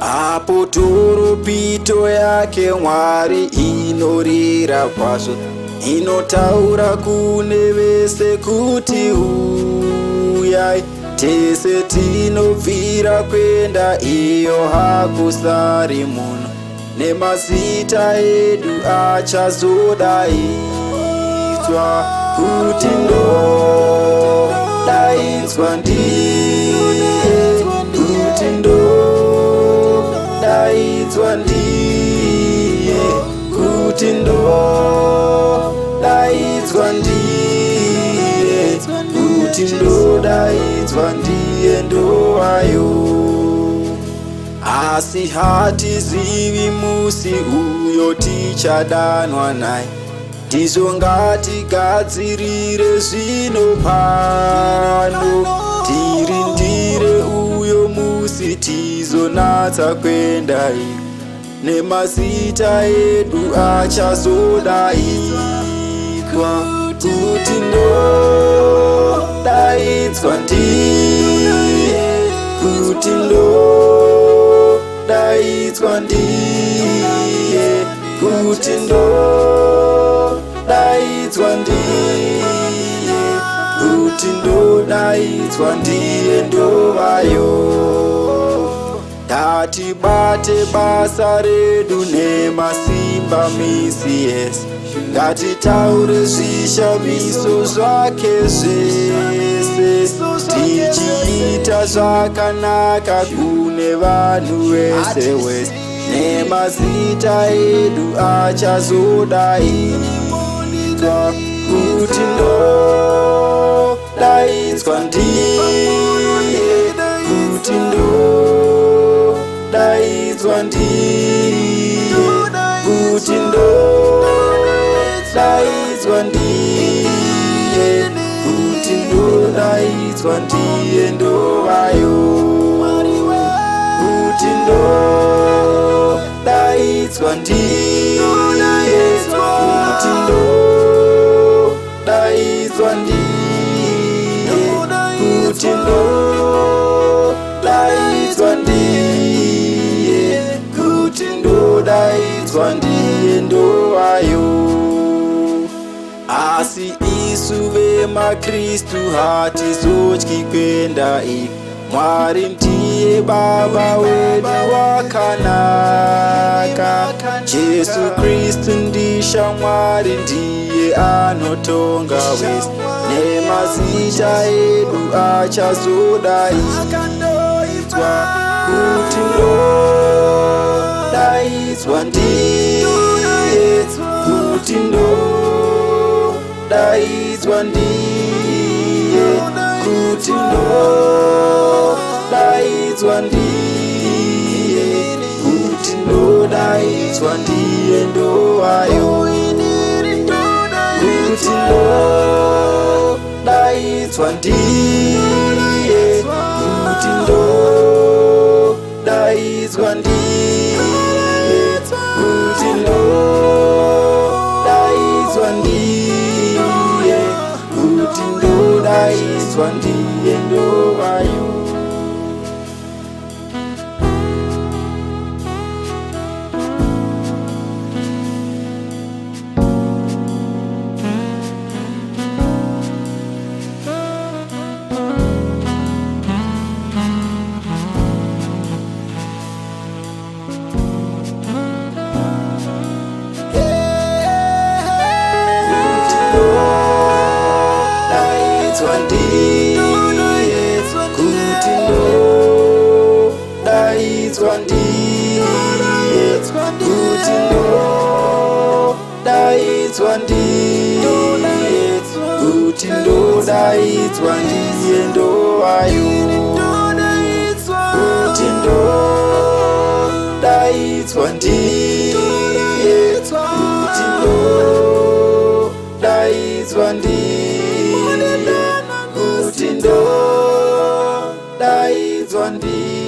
Apo turupito yake Mwari inorira kwazvo, inotaura kune vese kuti uyai tese tinobvira kwenda iyo hakusari munhu, nemazita edu achazodaidzwa kuti ndodaidzwa ndiye, kuti ndodaidzwa ndiye, kuti ndodaidzwa ndiye, kuti ndodaidzwa ndiye ndowayo. Asi hatizivi musi uyo tichadanwa naye, tizongatigadzirire zvino pano, tirindire uyo musi tizonatsa kwenda iyo, nemazita edu achazodaidzwa kuti ndodaidzwa ndiye, kuti ndodaidzwa ndiye, kuti ndodaidzwa ndiye, kuti ndodaidzwa ndiye ndovayo. Ngatibate basa redu nemasimba misi yese, ngatitaure zvishamiso zvake zvese, tichiita zvakanaka kune vanhu vese wese, nemazita edu achazodaidzwa kuti ndodaidzwa ndiye, kuti ndodaidzwa ndiye, kuti ndodaidzwa ndiye, kuti ndodaidzwa ndiye ndovayo, kuti ndodaidzwa ndiye, kuti ndodaidzwa ndiye, kuti ndodaidzwa ndiye, kuti ndodaidzwa ndiye ndovayo. Asi isu vemakristu hatizotyi kwenda iko, Mwari ndiye baba wedu wakanaka, Jesu Kristu ndishamwari ndiye anotonga wese, nemazita edu achazodaidzwa kuti ndodaidzwa ndiye, kuti ndodaidzwa ndiye, kuti ndodaidzwa ndiye, kuti ndodaidzwa ndiye ndovayo, kuti ndodaidzwa ndiye, kuti ndodaidzwa ndiye, kuti ndodaidzwa ndiye, kuti ndodaidzwa ndiye ndovayo. Kuti ndodaidzwa ndiye, kuti ndodaidzwa ndiye, kuti ndodaidzwa ndiye ndovayo, kuti ndodaidzwa ndiye, kuti ndodaidzwa ndiye, kuti ndodaidzwa ndiye.